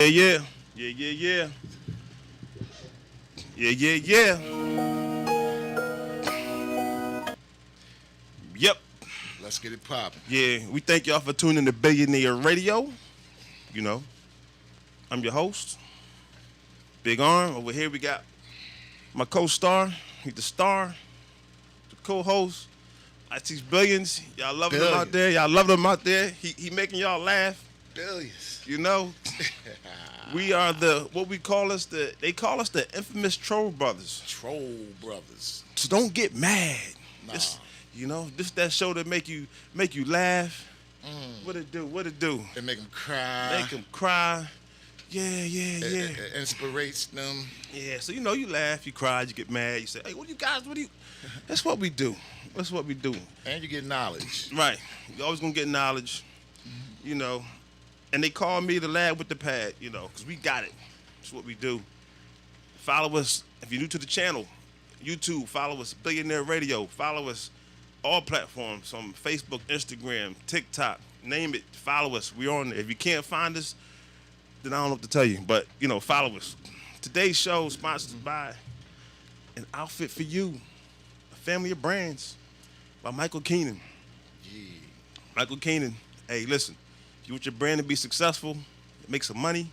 yeah. Yeah, yeah, yeah. Yeah, yeah, yeah. Yep. Let's get it popping. Yeah, we thank y'all for tuning to Billionear Radio. You know, I'm your host, Big Arm. Over here we got my co-star. He's the star, the co-host. Lateef Billions. Y'all love him out there. Y'all love him out there. He making y'all laugh. Billions. You know, we are they call us the infamous Troll Brothers. Troll Brothers. So don't get mad. Nah. This that show that make you laugh. What it do? They make them cry. Make them cry. Yeah. It inspirates them. Yeah, so you laugh, you cry, you get mad, you say, hey, what do you guys, That's what we do. That's what we do. And you get knowledge. Right. You always gonna get knowledge, And they call me the lad with the pad, because we got it. That's what we do. Follow us, if you're new to the channel, YouTube, follow us, Billionaire Radio. Follow us, all platforms, on Facebook, Instagram, TikTok, name it, follow us. We're on there. If you can't find us, then I don't know what to tell you, but, follow us. Today's show is sponsored by An Outfit for You, a family of brands by Michael Keenan. Yeah. Michael Keenan, hey, listen, if you want your brand to be successful, make some money,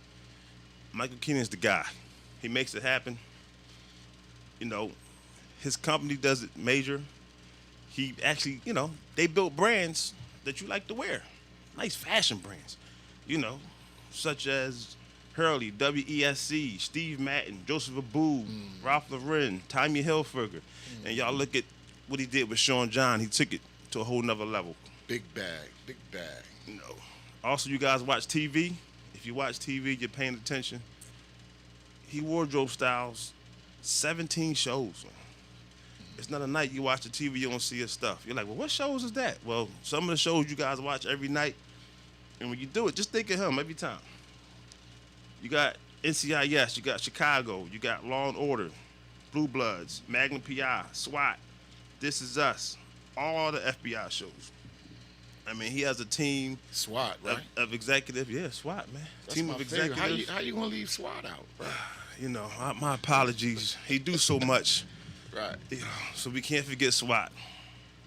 Michael Keenan's the guy. He makes it happen. His company does it major. He actually, they built brands that you like to wear. Nice fashion brands, such as Hurley, WESC, Steve Madden, Joseph Abboud, Ralph Lauren, Tommy Hilfiger. And y'all look at what he did with Sean John. He took it to a whole nother level. Big bag. Also, you guys watch TV. If you watch TV, you're paying attention. He wardrobe styles 17 shows. It's not a night you watch the TV, you don't see his stuff. You're like, well, what shows is that? Well, some of the shows you guys watch every night. And when you do it, just think of him every time. You got NCIS, you got Chicago, you got Law and Order, Blue Bloods, Magnum PI, SWAT, This Is Us, all the FBI shows. I mean, he has a team SWAT, right? of executives. Yeah, SWAT, man. That's team my of favorite. executives. How you gonna leave SWAT out, bro? My apologies. He do so much. Right. So we can't forget SWAT.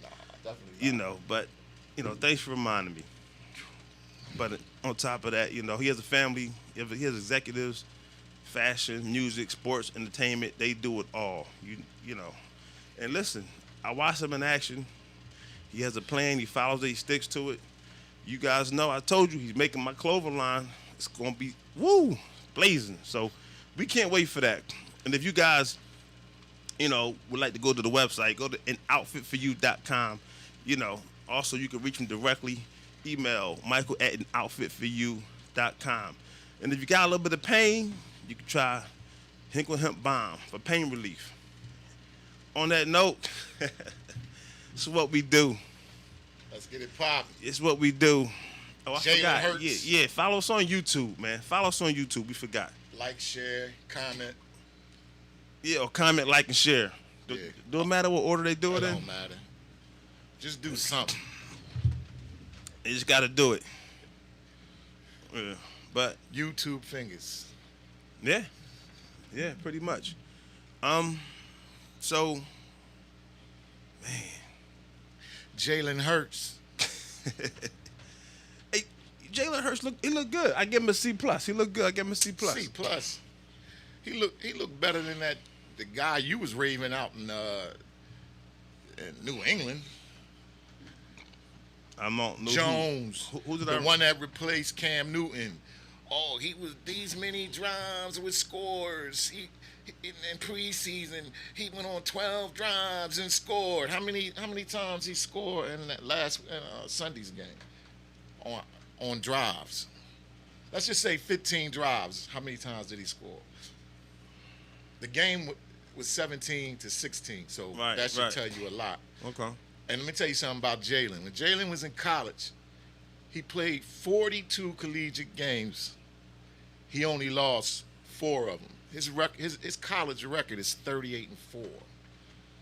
Nah, definitely not. But thanks for reminding me. But on top of that, he has a family. He has executives, fashion, music, sports, entertainment. They do it all. And listen, I watch him in action. He has a plan. He follows it. He sticks to it. You guys know, I told you, he's making my clothing line. It's going to be, blazing. So we can't wait for that. And if you guys, would like to go to the website, go to anoutfitforyou.com. Also you can reach him directly. Email michael@anoutfitforyou.com. And if you got a little bit of pain, you can try Hinkle Hemp Balm for pain relief. On that note, it's what we do. Let's get it popping. It's what we do. Oh, I Jalen forgot. Hurts. Yeah. Follow us on YouTube, man. Follow us on YouTube. We forgot. Like, share, comment. Yeah, or comment, like, and share. Do it matter what order they do it in? It don't matter. Just do something. You just got to do it. Yeah. But YouTube fingers. Yeah, pretty much. So, man, Jalen Hurts. Hey, Jalen Hurts look good. I give him a C+. He looked good. I give him a C+. C+. He looked better than the guy you was raving out in New England. I'm on Jones. Who did the one that replaced Cam Newton. Oh, he was these many drives with scores. He in preseason he went on 12 drives and scored. How many times he scored in that last Sunday's game on drives? Let's just say 15 drives. How many times did he score? The game was 17-16, so that should tell you a lot. Okay. And let me tell you something about Jalen. When Jalen was in college, he played 42 collegiate games. He only lost 4 of them. His college record is 38-4.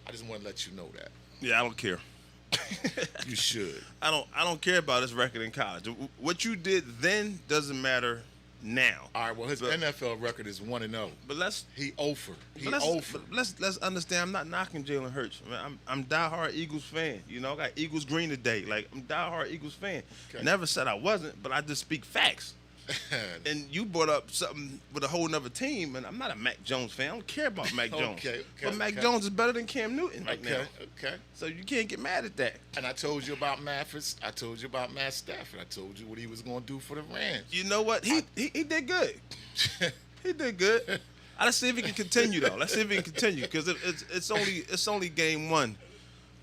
I just want to let you know that. Yeah, I don't care. You should. I don't care about his record in college. What you did then doesn't matter now. All right, well, his NFL record is 1-0. But let's He over. He but over. let's understand. I'm not knocking Jalen Hurts. I'm diehard Eagles fan. You know, I got Eagles green today. Like, I'm diehard Eagles fan. Okay. Never said I wasn't, but I just speak facts. And you brought up something with a whole nother team, and I'm not a Mac Jones fan. I don't care about Mac Jones. But Mac Jones is better than Cam Newton right now. Okay. So you can't get mad at that. And I told you about Mathis. I told you about Matt Stafford. I told you what he was going to do for the Rams. You know what? He did good. He did good. Let's see if he can continue though. Let's see if he can continue because it's only game one.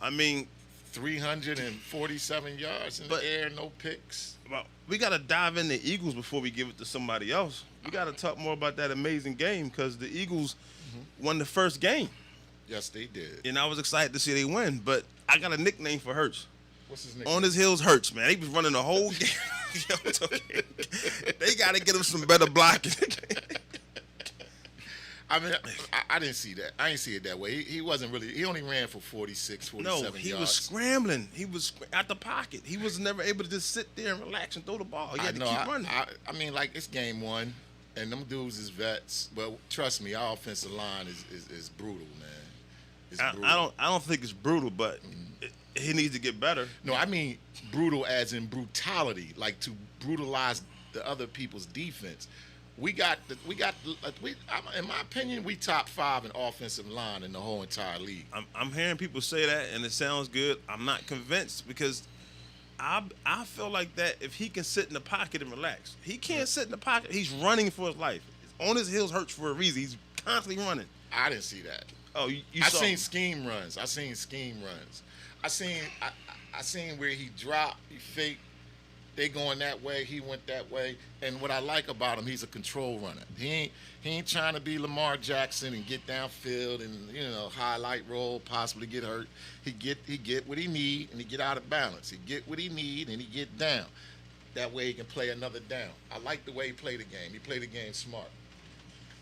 I mean, 347 yards in the air, no picks. Well, we got to dive in the Eagles before we give it to somebody else. We got to talk more about that amazing game because the Eagles won the first game. Yes, they did. And I was excited to see they win, but I got a nickname for Hurts. What's his nickname? On his heels Hurts, man. They was running the whole game. Yo, it's okay. They got to get him some better blocking. I mean, I didn't see that. I didn't see it that way. He wasn't really. He only ran for 46, 47 yards. No, he was scrambling. He was out the pocket. He was never able to just sit there and relax and throw the ball. He had to keep running. I mean, like, it's game one, and them dudes is vets. But trust me, our offensive line is brutal, man. It's brutal. I don't think it's brutal, but he needs to get better. No, I mean brutal as in brutality, like to brutalize the other people's defense. In my opinion, we top 5 in offensive line in the whole entire league. I'm hearing people say that, and it sounds good. I'm not convinced because I feel like that if he can sit in the pocket and relax. He can't sit in the pocket. He's running for his life. On his heels Hurts for a reason. He's constantly running. I didn't see that. Oh, you I saw seen scheme runs. I seen where he dropped, he faked. They going that way, he went that way. And what I like about him, he's a control runner. He ain't trying to be Lamar Jackson and get downfield and highlight roll, possibly get hurt. He get what he need and he get out of balance. He get what he need and he get down. That way he can play another down. I like the way he played the game. He played the game smart.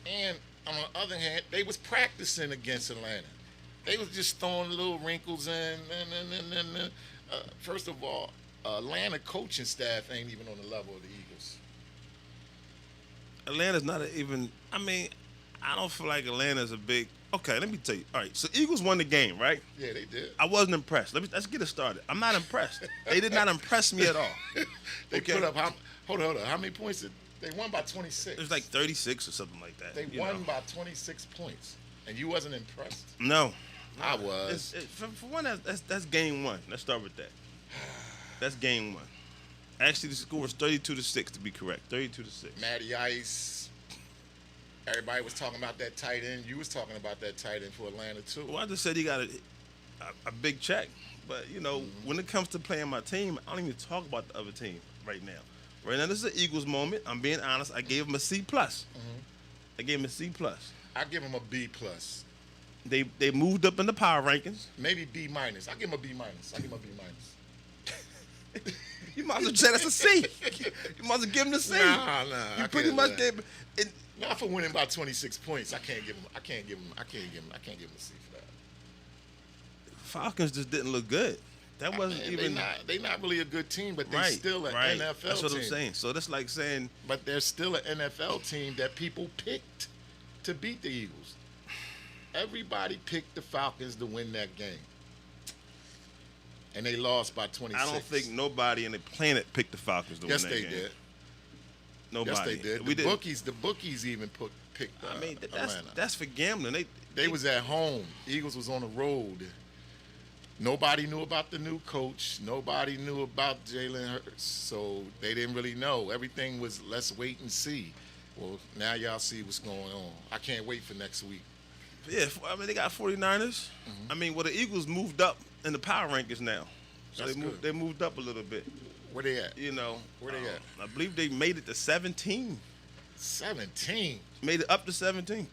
And on the other hand, they was practicing against Atlanta. They was just throwing little wrinkles in. First of all, Atlanta coaching staff ain't even on the level of the Eagles. Atlanta's not even. I mean, I don't feel like Atlanta's a big. Okay, let me tell you. All right, so Eagles won the game, right? Yeah, they did. I wasn't impressed. Let's get it started. I'm not impressed. They did not impress me at all. They put up hold on. How many points did they won by 26? It was like 36 or something like that. They won by 26 points, and you wasn't impressed. No, I was. For one, that's game one. Let's start with that. That's game one. Actually, the score was 32-6 to be correct. 32-6. Matty Ice. Everybody was talking about that tight end. You was talking about that tight end for Atlanta too. Well, I just said he got a big check, but when it comes to playing my team, I don't even talk about the other team right now. Right now, this is an Eagles moment. I'm being honest. I gave him a C+. I gave him a C+. I give him a B+. They moved up in the power rankings. Maybe B-. I give him a B-. You might as well say that's a C. You might as well give him the C. Nah. You pretty much gave. Not for winning by 26 points. I can't give him a C for that. Falcons just didn't look good. That wasn't even. They not really a good team, but they're still an NFL team. That's what I'm saying. So that's like saying. But they're still an NFL team that people picked to beat the Eagles. Everybody picked the Falcons to win that game. And they lost by 26. I don't think nobody in the planet picked the Falcons to win that game. Yes, they did. Nobody. Yes, they did. The bookies even picked Atlanta. That's for gambling. They was at home. Eagles was on the road. Nobody knew about the new coach. Nobody knew about Jalen Hurts. So they didn't really know. Everything was let's wait and see. Well, now y'all see what's going on. I can't wait for next week. Yeah, I mean, they got 49ers. I mean, the Eagles moved up in the power rankings now. So they moved up a little bit. Where they at? Where they at? I believe they made it to 17. 17? Made it up to 17.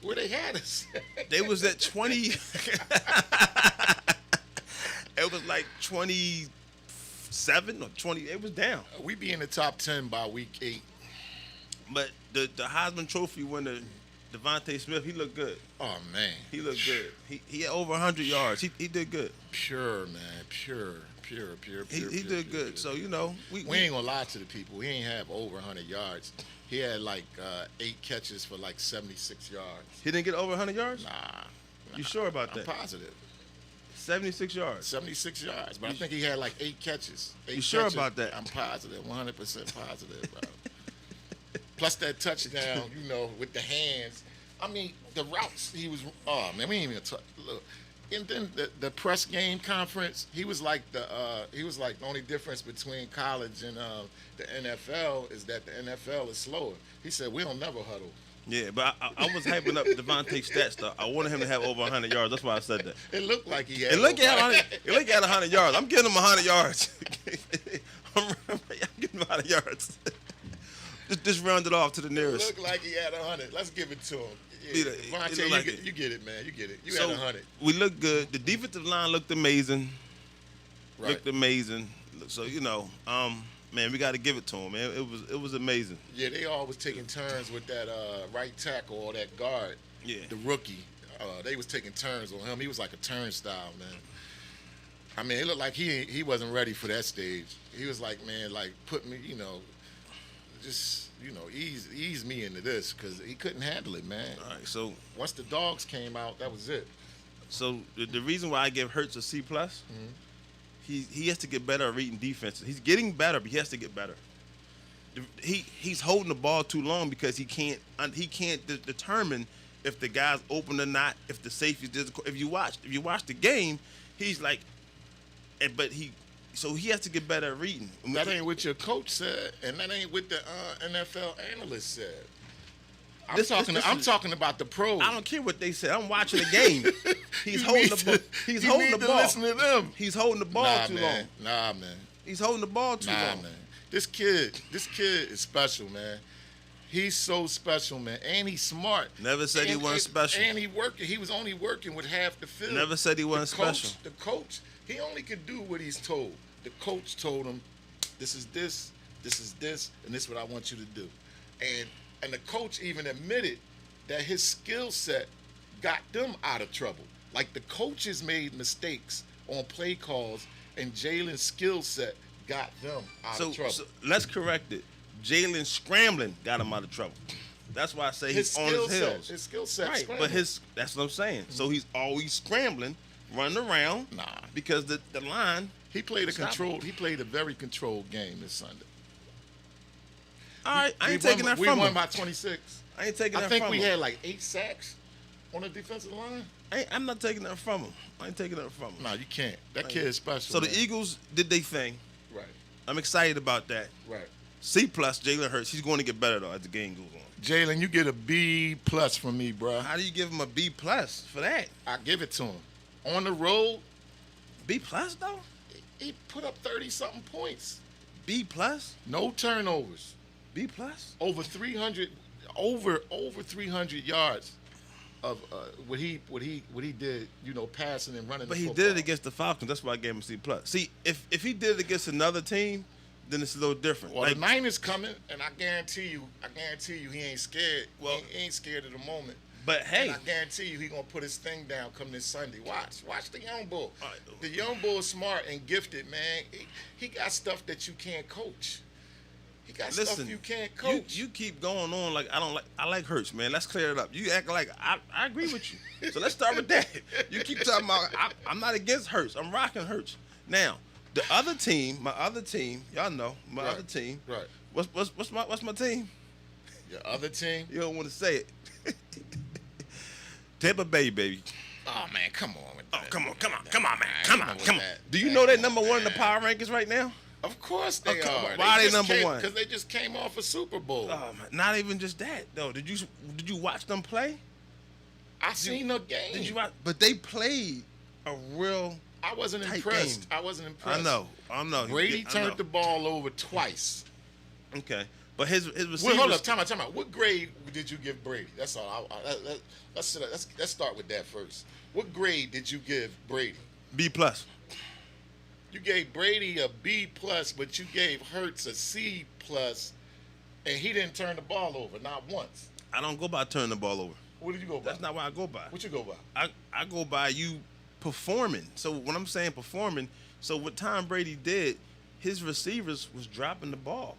Where they had us? They was at 20. It was like 27 or 20. It was down. We be in the top 10 by week 8. But the Heisman Trophy winner, Devontae Smith, he looked good. Oh man, He looked good. He had over 100 yards. He did good. pure man, pure. He did good. So we ain't gonna lie to the people. He ain't have over 100 yards. He had like 8 catches for like 76 yards. He didn't get over 100 yards. Nah. You sure about that? I'm positive. 76 yards. 76 yards, but I think he had like 8 catches. You sure about that? I'm positive, 100% positive, bro. Plus that touchdown, with the hands. I mean, the routes he was. Oh man, we ain't even talk. Look, and then the press game conference, he was like the only difference between college and the NFL is that the NFL is slower. He said we don't never huddle. Yeah, but I was hyping up Devontae's stats though. I wanted him to have over 100 yards. That's why I said that. It looked like he had. It looked at 100 yards. I'm giving him 100 yards. I'm giving him 100 yards. Just round it off to the nearest. It looked like he had 100. Let's give it to him. Yeah, Devontae, you get it, man. You get it. You had 100. We looked good. The defensive line looked amazing. Right. Looked amazing. So man, we got to give it to him, man. It was amazing. Yeah, they all was taking turns with that right tackle or that guard. Yeah. The rookie. They was taking turns on him. He was like a turnstile, man. I mean, it looked like he wasn't ready for that stage. He was like, man, like put me, just ease me into this because he couldn't handle it, man. All right, so once the dogs came out, that was it. So the reason why I give Hurts a C+, he has to get better at reading defenses. He's getting better, but he has to get better. He's holding the ball too long because he can't determine if the guy's open or not. If the safety's if you watch the game, he's like, so he has to get better at reading. That ain't what your coach said, and that ain't what the NFL analyst said. I'm talking about the pros. I don't care what they said. I'm watching the game. He's holding the ball. He's holding the ball. Listen to them. He's holding the ball too long. Nah, man. He's holding the ball too long. Man. This kid is special, man. He's so special, man. And he's smart. Never said he wasn't special. And he was only working with half the field. Never said he wasn't special. The coach, he only could do what he's told. The coach told him, this is this, and this is what I want you to do. And the coach even admitted that his skill set got them out of trouble. Like the coaches made mistakes on play calls, and Jalen's skill set got them out of trouble. So let's correct it. Jalen scrambling got him out of trouble. That's why I say he's on his heels. His skill set, right? scrambling. But that's what I'm saying. Mm-hmm. So he's always scrambling, running around. Nah, because the line. He played a very controlled game this Sunday. All right, I ain't taking that from him. We won by 26. I ain't taking that from him. I think we had like 8 sacks on the defensive line. I'm not taking that from him. I ain't taking that from him. No, you can't. That kid is special. So the Eagles did their thing. Right. I'm excited about that. Right. C+, Jalen Hurts. He's going to get better, though, as the game goes on. Jalen, you get a B+ from me, bro. How do you give him a B+ for that? I give it to him. On the road. B+, though? He put up 30-something points. B+? No turnovers. B+? Over 300 yards of what he did, passing and running. But the he football. did it against the Falcons. That's why I gave him C+. See, if he did it against another team, then it's a little different. Well, the Niners coming, and I guarantee you, he ain't scared. Well, he ain't scared at the moment. But hey, and I guarantee you, he gonna put his thing down come this Sunday. Watch the young bull. The young bull is smart and gifted, man. He got stuff that you can't coach. He got stuff you can't coach. You keep going on like I like Hurts, man. Let's clear it up. You act like I agree with you. So let's start with that. You keep talking about I'm not against Hurts. I'm rocking Hurts. Now, the other team, my other team, y'all know my other team. Right. What's my team? Your other team? You don't want to say it. Tampa Bay, baby. Oh man, come on with that. Oh, come on, man. Come on. Do you know they're number 1 in the power rankings right now? Of course they are. Why are they number 1? Because they just came off a Super Bowl. Oh, man. Not even just that though. Did you watch them play? I seen the game. Did you watch? But they played a real. I wasn't impressed. Game. I wasn't impressed. I know. Brady turned the ball over twice. Okay, but his receivers. Well, hold up, time out. What grade did you give Brady? That's all. Let's start with that first. What grade did you give Brady? B+. You gave Brady a B+, but you gave Hurts a C+, and he didn't turn the ball over, not once. I don't go by turning the ball over. What did you go by? That's not what I go by. What you go by? I go by you performing. So when I'm saying performing, so what Tom Brady did, his receivers was dropping the ball.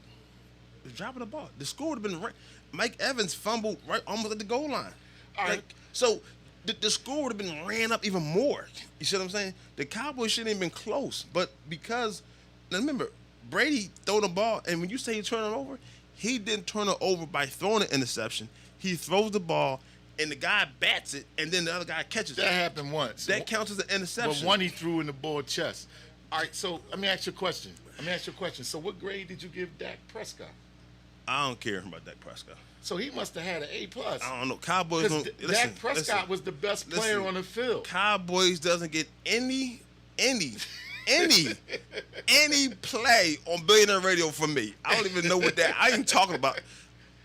The score would have been Mike Evans fumbled right almost at the goal line. All right. So the score would have been ran up even more. You see what I'm saying? The Cowboys shouldn't have been close, but because now remember Brady throw the ball, and when you say he turned it over, he didn't turn it over by throwing an interception. He throws the ball, and the guy bats it, and then the other guy catches it. That happened once. That counts as an interception. But one he threw in the ball chest. All right, so let me ask you a question. So what grade did you give Dak Prescott? I don't care about Dak Prescott. So he must have had an A+. I don't know. Cowboys don't listen. Dak Prescott was the best player on the field. Cowboys doesn't get any play on Billioneer Radio from me. I don't even know what that. I ain't talking about.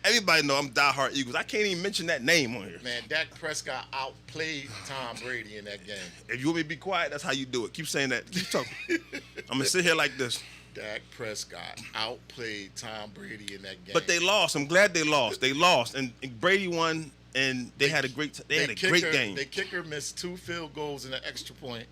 Everybody know I'm diehard Eagles. I can't even mention that name on here. Man, Dak Prescott outplayed Tom Brady in that game. If you want me to be quiet, that's how you do it. Keep saying that. Keep talking. I'm gonna sit here like this. Dak Prescott outplayed Tom Brady in that game. But they lost. I'm glad they lost. They lost, and Brady won, and they had a great. They had a great game. The kicker missed 2 field goals and an extra point.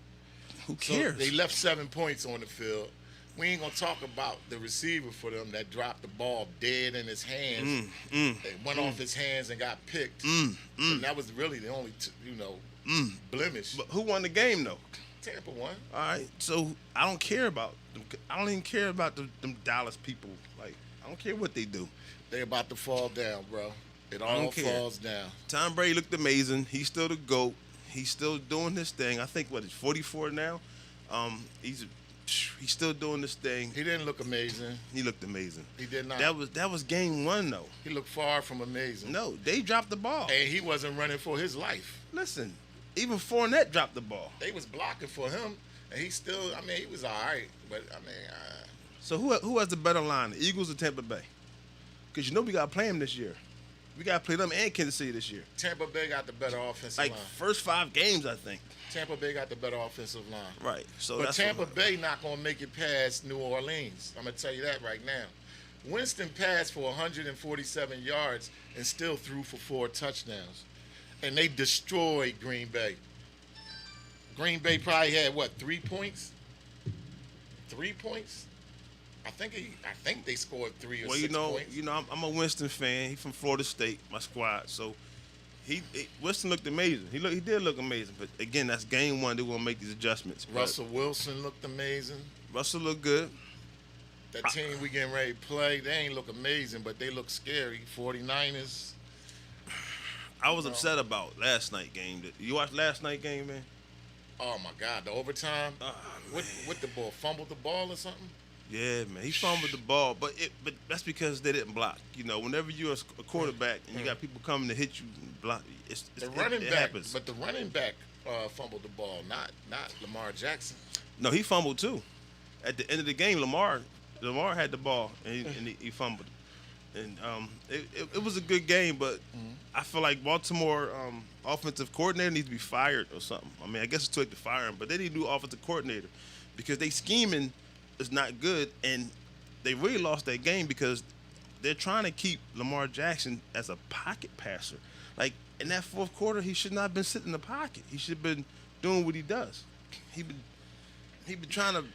Who cares? So they left 7 points on the field. We ain't gonna talk about the receiver for them that dropped the ball dead in his hands. It went off his hands and got picked. And that was really the only, blemish. But who won the game though? Tampa won. All right, so I don't care about them. I don't even care about them Dallas people. Like I don't care what they do. They about to fall down, bro. It all falls down. Tom Brady looked amazing. He's still the GOAT. He's still doing this thing. I think he's 44 now. He's still doing this thing. He didn't look amazing. He looked amazing. He did not. That was game 1 though. He looked far from amazing. No, they dropped the ball. And he wasn't running for his life. Listen, even Fournette dropped the ball. They was blocking for him, and he still. He was all right, but So who has the better line, the Eagles or Tampa Bay? Because we got to play them this year. We got to play them and Kansas City this year. Tampa Bay got the better offensive line. First 5 games, I think. Tampa Bay got the better offensive line. Right. So but Tampa Bay not going to make it past New Orleans. I'm going to tell you that right now. Winston passed for 147 yards and still threw for 4 touchdowns. And they destroyed Green Bay. Green Bay probably had, 3 points? 3 points? I think they scored 3 or 6 points. I'm a Winston fan. He's from Florida State, my squad. So Winston looked amazing. He did look amazing. But again, that's game 1. They're gonna make these adjustments. Russell Wilson looked amazing. Russell looked good. That team we getting ready to play, they ain't look amazing, but they look scary. 49ers. I was upset about last night game. You watched last night game, man? Oh my God, the overtime. With the ball, fumbled the ball or something. Yeah, man, he fumbled the ball, but that's because they didn't block. Whenever you're a quarterback and you got people coming to hit you, block. It happens. But the running back fumbled the ball, not Lamar Jackson. No, he fumbled too. At the end of the game, Lamar had the ball and he fumbled. And it was a good game, but I feel like Baltimore offensive coordinator needs to be fired or something. I guess it's too late to fire him, but they need a new offensive coordinator because they scheming is not good, and they really lost that game because they're trying to keep Lamar Jackson as a pocket passer. Like in that 4th quarter, he should not have been sitting in the pocket. He should have been doing what he does. He been trying to.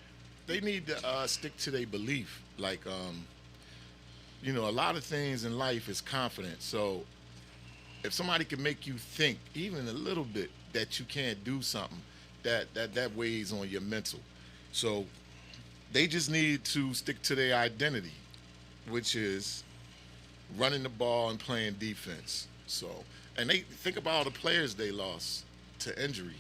They need to stick to their belief. Like a lot of things in life is confidence. So if somebody can make you think even a little bit that you can't do something, that weighs on your mental. So they just need to stick to their identity, which is running the ball and playing defense. So, and they think about all the players they lost to injury.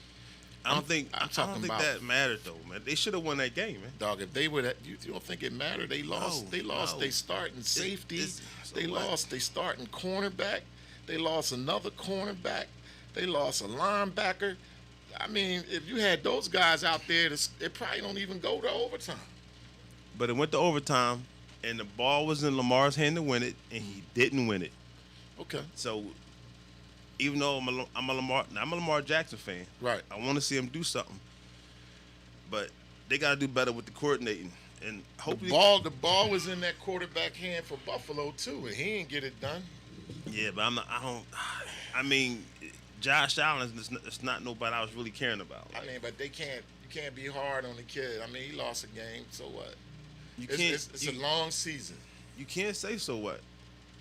I don't think that mattered though, man. They should have won that game, man. Dog, if they would, you don't think it mattered? They lost. They lost. They starting safety. They lost. They starting cornerback. They lost another cornerback. They lost a linebacker. If you had those guys out there, it probably don't even go to overtime. But it went to overtime, and the ball was in Lamar's hand to win it, and he didn't win it. Okay. So, even though I'm a Lamar Jackson fan, right? I want to see him do something, but they got to do better with the coordinating, and hopefully the ball was in that quarterback hand for Buffalo too, and he didn't get it done. Yeah, but I'm not. I don't. I mean, Josh Allen is not nobody I was really caring about. I mean, but they can't. You can't be hard on the kid. I mean, he lost a game, so what? You can't. It's a long season. You can't say so what.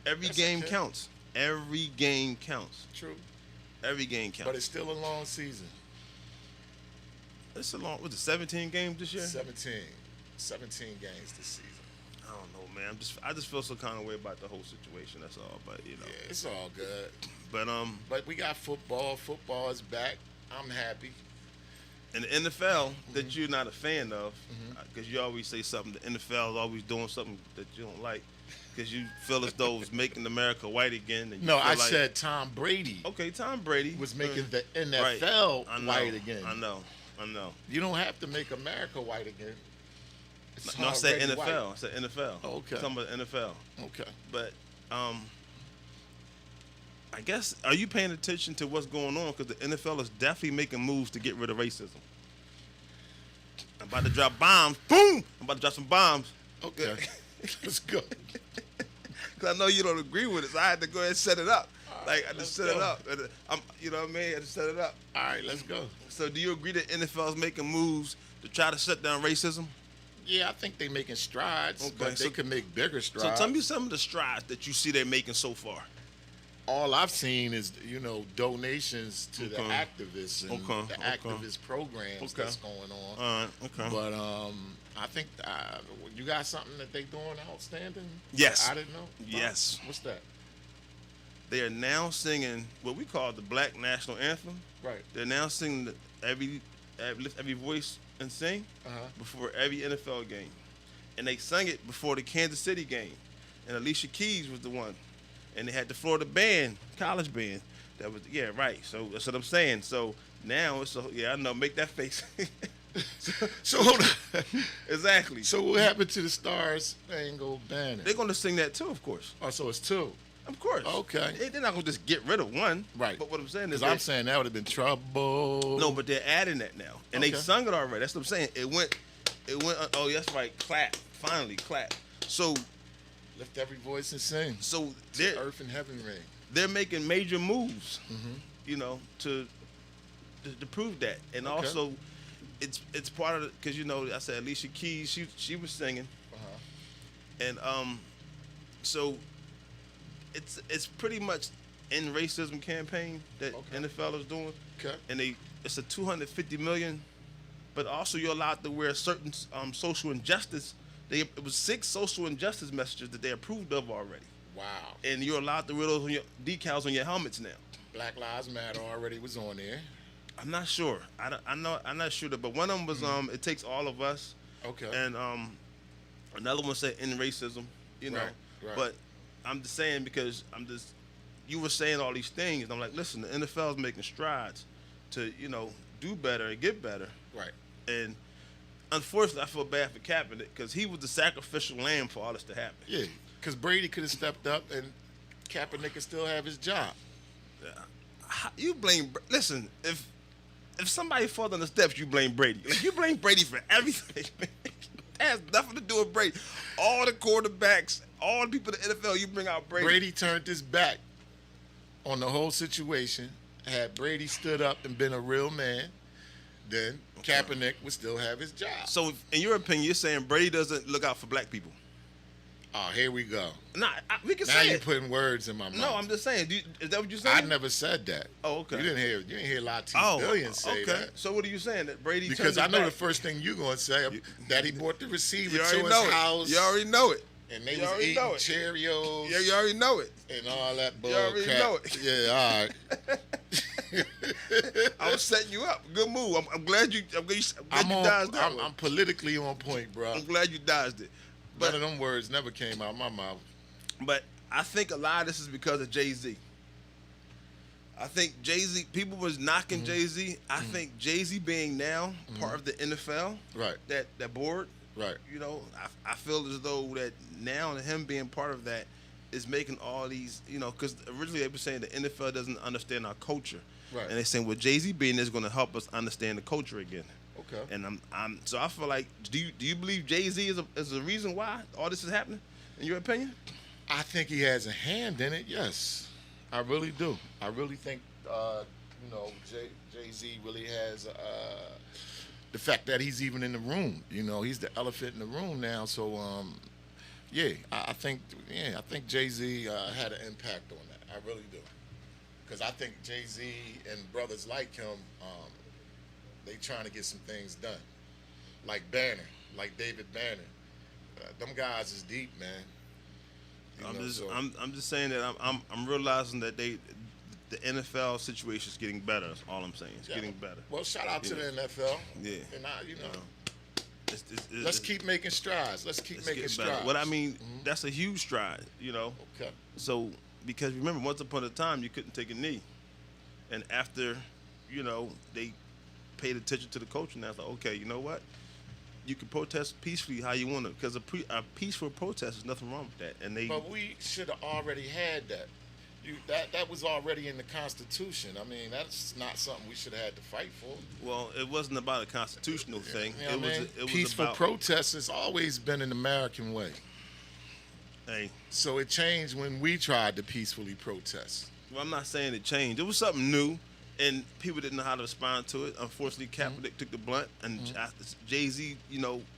Every That's game okay. counts. Every game counts. True. Every game counts. But it's still a long season. It's a long. Was it 17 games this year? 17 games this season. I don't know, man. I just feel some kind of way about the whole situation. That's all. But Yeah, it's all good. But But we got football. Football is back. I'm happy. in the NFL that you're not a fan of, because you always say something. The NFL is always doing something that you don't like, because you feel as though it's making America white again. And you No, feel I like, said Tom Brady okay, Tom Brady was making the right. NFL I know, white again. I know. You don't have to make America white again. It's No, I said already NFL. white. I said NFL. Oh, okay. I'm talking about NFL. Okay. But I guess, are you paying attention to what's going on? Because the NFL is definitely making moves to get rid of racism. I'm about to drop bombs. Boom! I'm about to drop some bombs. Okay. Let's go. Because I know you don't agree with it, so I had to go ahead and set it up. right, I just let's set it go. up. You know what I mean? I just set it up. All right, let's go. So do you agree that NFL is making moves to try to shut down racism? Yeah, I think they're making strides, Okay, but so- they can make bigger So strides. tell me some of the strides that you see they're making so far. All I've seen is, donations to the Okay. activists and Okay, the okay. activist programs Okay. that's going on. All right, okay. But I think you got something that they doing outstanding. Yes. I didn't know. Yes. What's that? They are now singing what we call the Black National Anthem. Right. They're now singing lift every voice and sing before every NFL game, and they sang it before the Kansas City game, and Alicia Keys was the one, and they had the Florida band, college band, that was right. So that's what I'm saying. So now I know. Make that face. So hold on. Exactly. So what happened to the Stars Spangled Banner? They're gonna sing that too, of course. Oh, so it's two. Of course. Okay. They're not gonna just get rid of one. Right. But what I'm saying is, Because I'm saying that would have been trouble. no, but they're adding that now, and they Okay. sung it already. That's what I'm saying. It went. Oh, that's right. Clap. Finally, clap. So Lift every voice and sing. So To earth and heaven ring. they're making major moves, to prove that, and Okay. also it's part of it because I said Alicia Keys, she was singing, and so it's pretty much in racism campaign that Okay. NFL is doing, Okay. and it's a $250 million, but also you're allowed to wear certain social injustice. It was 6 social injustice messages that they approved of already. Wow. And you're allowed to wear those on your decals on your helmets now. Black Lives Matter already was on there. I'm not sure. I'm not sure, but one of them was it takes all of us, Okay. and another one said in racism, Right. But I'm just saying because you were saying all these things, and I'm like, listen, the NFL is making strides to do better and get better, Right. and unfortunately, I feel bad for Kaepernick because he was the sacrificial lamb for all this to happen. Yeah. Because Brady could have stepped up and Kaepernick could still have his job. You blame. Listen, if somebody falls on the steps, you blame Brady. Like, you blame Brady for everything. That has nothing to do with Brady. All the quarterbacks, all the people in the NFL, you bring out Brady. Brady turned his back on the whole situation. Had Brady stood up and been a real man, then Kaepernick would still have his job. So, in your opinion, you're saying Brady doesn't look out for black people? Oh, here we go. Nah, we can Now say you're it. putting words in my mouth. No, I'm just saying. Is that what you're saying? I never said that. Oh, okay. You didn't hear Lateef Billions say okay. that. So what are you saying? That Brady Because turned I his know back? the first thing you're going to say, that he bought the receiver You to already his know it. house. You already know it. And they You was already eating know it. Cheerios Yeah, you already know it. and all that bull You already crap. know it. Yeah, all right. I was setting you up. Good move. I'm glad you. I'm glad I'm you dodged that one. I'm politically on point, bro. I'm glad you dodged it. None of them words never came out of my mouth. But I think a lot of this is because of Jay-Z. I think Jay-Z, people was knocking Jay-Z. I think Jay-Z being now part of the NFL, Right. that board, Right. I feel as though that now him being part of that is making all these, because originally they were saying the NFL doesn't understand our culture. Right. And they're saying, well, Jay-Z being there is going to help us understand the culture again. Okay. And so I feel like, do you believe Jay-Z is a reason why all this is happening, in your opinion? I think he has a hand in it. Yes, I really do. I really think Jay-Z really has the fact that he's even in the room. He's the elephant in the room now. So I think Jay-Z had an impact on that. I really do. Because I think Jay-Z and brothers like him, they trying to get some things done. Like Banner, like David Banner. Them guys is deep, man. I'm just saying that I'm realizing that the NFL situation is getting better. That's all I'm saying. It's getting better. Well, shout out to the NFL. Yeah. And let's keep making strides. Let's keep making strides. What I mean, that's a huge stride, Okay. So, because remember, once upon a time, you couldn't take a knee. And after, they paid attention to the coach, and I was like, okay, you know what? You can protest peacefully how you want to, because a peaceful protest is nothing wrong with that. But we should have already had that. That was already in the Constitution. I mean, that's not something we should have had to fight for. Well, it wasn't about a constitutional thing. It was peaceful about protest has always been an American way. Hey. So it changed when we tried to peacefully protest. Well, I'm not saying it changed. It was something new, and people didn't know how to respond to it. Unfortunately, Kaepernick took the blunt, and Jay-Z,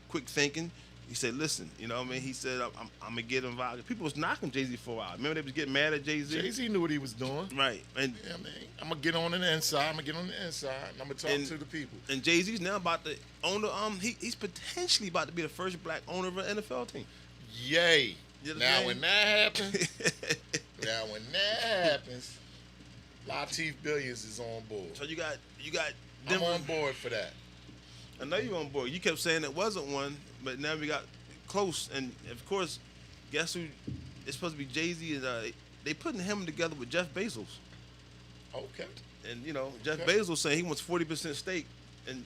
quick thinking. He said, listen, he said, I'm going to get involved. People was knocking Jay-Z for a while. Remember they was getting mad at Jay-Z? Jay-Z knew what he was doing. Right. And I'm going to get on the inside. And I'm going to talk to the people. And Jay-Z's now about to own he's potentially about to be the first black owner of an NFL team. Yay. Now when that happens, Lateef Billions is on board. So you got I'm on board for that. I know you're on board. You kept saying it wasn't one, but now we got close. And, of course, guess who? It's supposed to be Jay-Z. And they putting him together with Jeff Bezos. Okay. And, Jeff Bezos saying he wants 40% stake. And,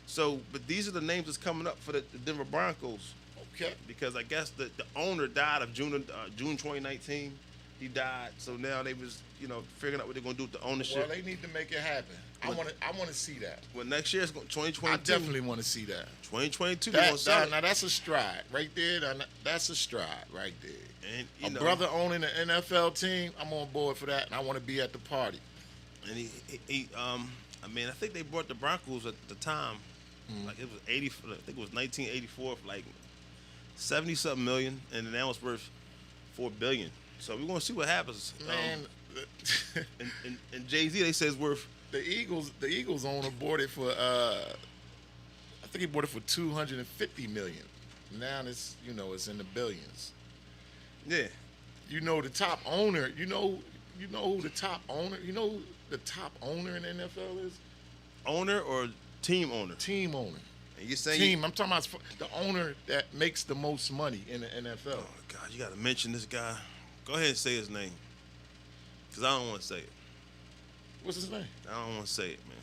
so, but these are the names that's coming up for the Denver Broncos. Okay. Because I guess the owner died of June 2019. He died. So now they was, figuring out what they're going to do with the ownership. Well, they need to make it happen. I want to see that. Well, next year it's 2022. I definitely want to see that. 2022. Now that's a stride right there. That's a stride right there. And a brother owning an NFL team, I'm on board for that, and I want to be at the party. And I think they bought the Broncos at the time, like it was 80. I think it was 1984 for like 70-something million, and now it's worth $4 billion. So we're gonna see what happens. Man, and Jay-Z, they say is worth. The Eagles owner bought it for I think he bought it for $250 million. Now it's it's in the billions. Yeah. The top owner. You know who the top owner. The top owner in the NFL is. Owner or team owner? Team owner. And you're saying team. I'm talking about the owner that makes the most money in the NFL. Oh God, you got to mention this guy. Go ahead and say his name, because I don't want to say it. What's his name? I don't want to say it, man.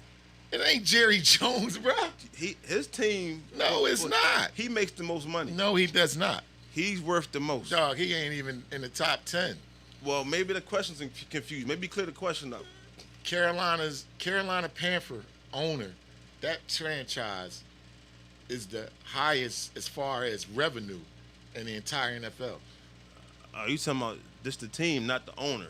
It ain't Jerry Jones, bro. His team. No, it's not. He makes the most money. No, he does not. He's worth the most. Dog, he ain't even in the top 10. Well, maybe the question's confused. Maybe clear the question up. Carolina Panther owner, that franchise is the highest as far as revenue in the entire NFL. Are you talking about this the team, not the owner?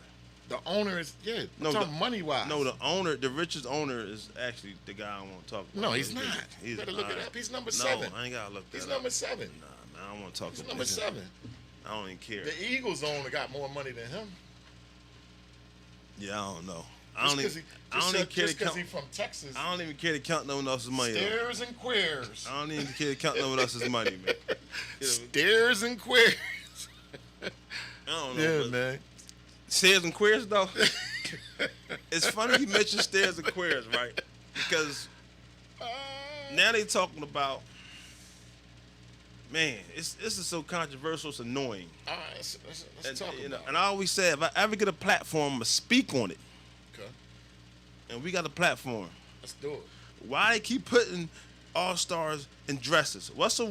The owner is, I'm talking money-wise. No, the owner, the richest owner is actually the guy I want to talk about. No, he's not. You better look it up. He's number 7. No, I ain't got to look that up. He's number 7. Nah, man, I don't want to talk about He's number 7. I don't even care. The Eagles owner got more money than him. Yeah, I don't know. Just because he's from Texas. I don't even care to count no one else's money. Stairs and queers. I don't even care to count no one else's money, man. Stairs and queers. I don't know. Yeah, man. Stairs and queers, though. It's funny you mentioned stairs and queers, right? Because now they talking about, man, this is so controversial, it's annoying. All right, let's talk about it. And I always say, if I ever get a platform, I'm going to speak on it. Okay. And we got a platform. Let's do it. Why they keep putting all-stars in dresses? Russell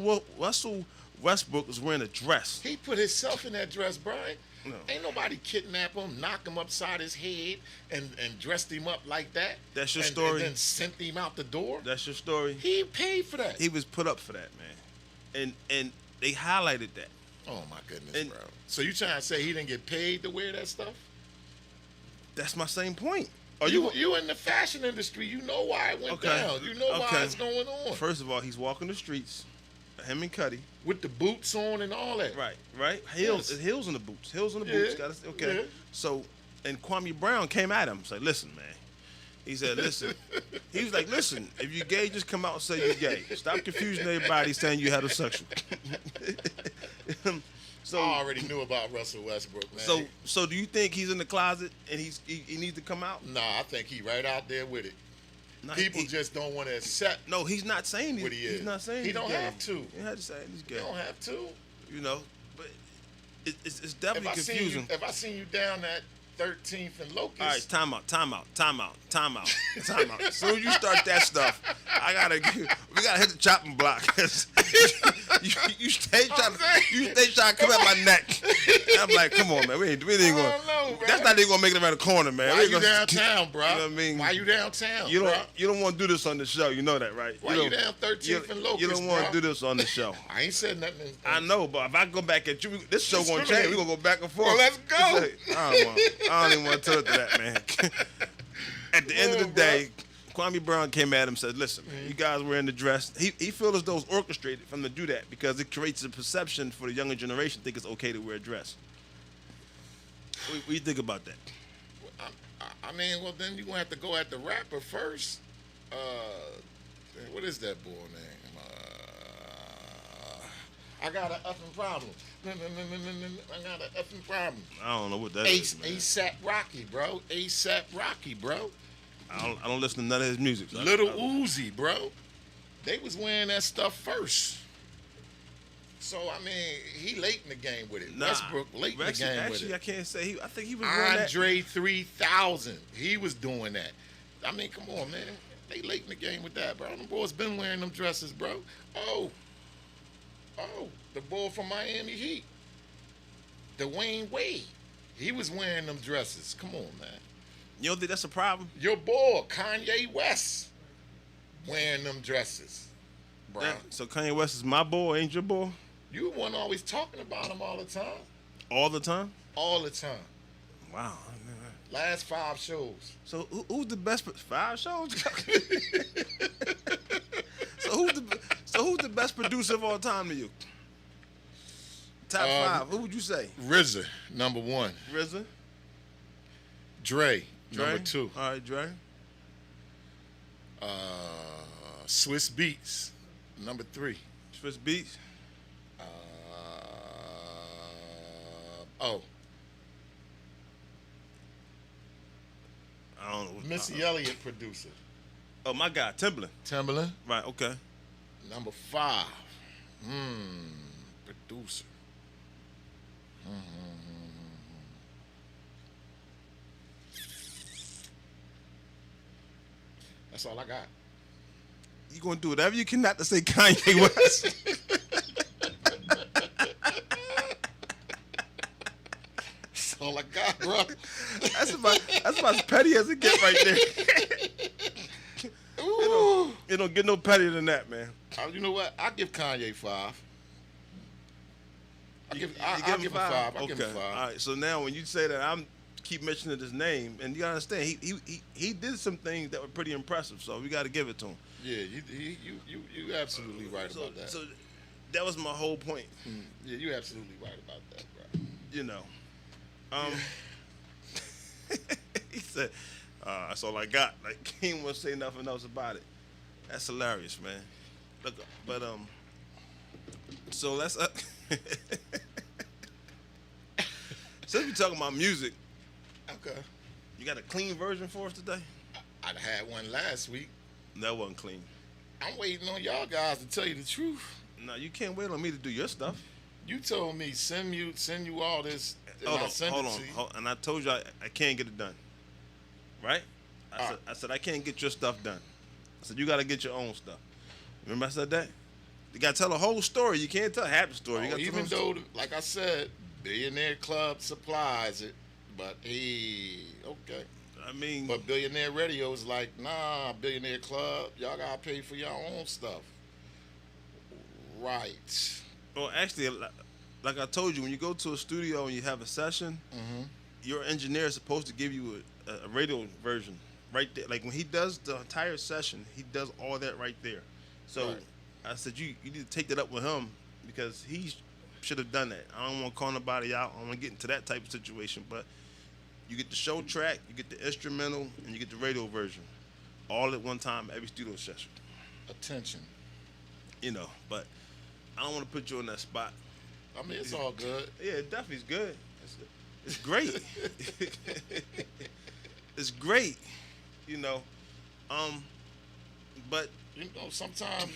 Westbrook is wearing a dress. He put himself in that dress, Brian. No. Ain't nobody kidnap him, knock him upside his head, and dressed him up like that. That's your story. And then sent him out the door. That's your story. He paid for that. He was put up for that, man. And they highlighted that. Oh my goodness, And bro. So you trying to say he didn't get paid to wear that stuff? that's my same point. You in the fashion industry, you know why it went down. You know why it's going on. First of all, he's walking the streets, him and Cuddy. With the boots on and all that. Right. Heels, Yes. heels in the boots. Heels in the boots. Okay. Yeah. So, and Kwame Brown came at him. Said, listen, man. He said, listen. He was like, listen, if you gay, just come out and say you're gay. Stop confusing everybody saying you heterosexual. So I already knew about Russell Westbrook, man. So do you think he's in the closet and he needs to come out? Nah, I think he right out there with it. No, People just don't want to accept. No, he's not saying what he is. He's not saying he don't gay. have to. He had to say he's gay. He don't have to. You know, but it's definitely confusing. If I seen you down that 13th and Locust. All right, time out. As soon as you start that stuff, we gotta hit the chopping block. you stay trying to come at my neck. And I'm like, come on, man, we ain't going. No, That's not even gonna make it around the corner, man. Why you downtown, bro? You know what I mean? Why you downtown? You don't want to do this on the show. You know that, right? Why you down 13th and Locust? You don't want to do this on the show. I ain't said nothing. I know, but if I go back at you, this show gonna change. We gonna go back and forth. Well, let's go. I don't even want to tell it to that, man. At the end of the day, Kwame Brown came at him and said, listen, man, you guys wearing the dress. He feels as though it's orchestrated for him to do that because it creates a perception for the younger generation to think it's okay to wear a dress. What do you think about that? I mean, well, then you're going to have to go at the rapper first. What is that boy name? I got an effing problem. I got an effing problem. I don't know what that is, man. ASAP Rocky, bro. ASAP Rocky, bro. I don't listen to none of his music. So Little Uzi, bro. They was wearing that stuff first. So, I mean, he late in the game with it. Nah, Westbrook late in the game with actually, it. I can't say I think he was wearing that. Andre 3000. He was doing that. I mean, come on, man. They late in the game with that, bro. Them boys been wearing them dresses, bro. Oh, the boy from Miami Heat. Dwayne Wade. He was wearing them dresses. Come on, man. You don't think that's a problem? Your boy, Kanye West, wearing them dresses, bro. So Kanye West is my boy, ain't your boy? You the one always talking about him all the time. All the time? All the time. Wow. Last 5 shows. So who's the best? 5 shows? So who's the best producer of all time to you? Top 5. Who would you say? RZA, number 1. RZA. Dre, number 2. All right, Dre. Swiss Beats, number 3. Swiss Beats. I don't know. Missy Elliott producer. Oh, my guy, Timbaland. Right, okay. Number 5. Producer. That's all I got. You gonna do whatever you can not to say Kanye West. That's all I got, bro. That's about as petty as it get right there. It don't get no pettier than that, man. You know what? I give Kanye 5. I'll give him 5. I'll give him 5. All right. So now when you say that, I'm keep mentioning his name, and you gotta understand he did some things that were pretty impressive. So we got to give it to him. Yeah, you absolutely right about that. So that was my whole point. Yeah, you absolutely right about that, bro. You know, he said, "That's all I got." Like he didn't want to say nothing else about it. That's hilarious, man. Look, but so let's. Since we talking about music, okay, you got a clean version for us today? I had one last week. That wasn't clean. I'm waiting on y'all guys to tell you the truth. No, you can't wait on me to do your stuff. You told me send you all this. Hold on. And I told you I can't get it done. Right? I said I can't get your stuff done. I said you got to get your own stuff. Remember I said that? You got to tell the whole story. You can't tell half the story. Even though, like I said, Billionaire Club supplies it, but okay. I mean, but Billionaire Radio is like, nah, Billionaire Club, y'all gotta pay for your own stuff. Right. Well, actually, like I told you, when you go to a studio and you have a session, your engineer is supposed to give you a radio version right there. Like when he does the entire session, he does all that right there. So Right. I said, you need to take that up with him because he should have done that. I don't want to call nobody out. I don't want to get into that type of situation. But you get the show track, you get the instrumental, and you get the radio version, all at one time, every studio session. Attention. You know, but I don't want to put you on that spot. I mean, it's all good. Yeah, it definitely is good. It's great. It's great, you know. But You know, sometimes,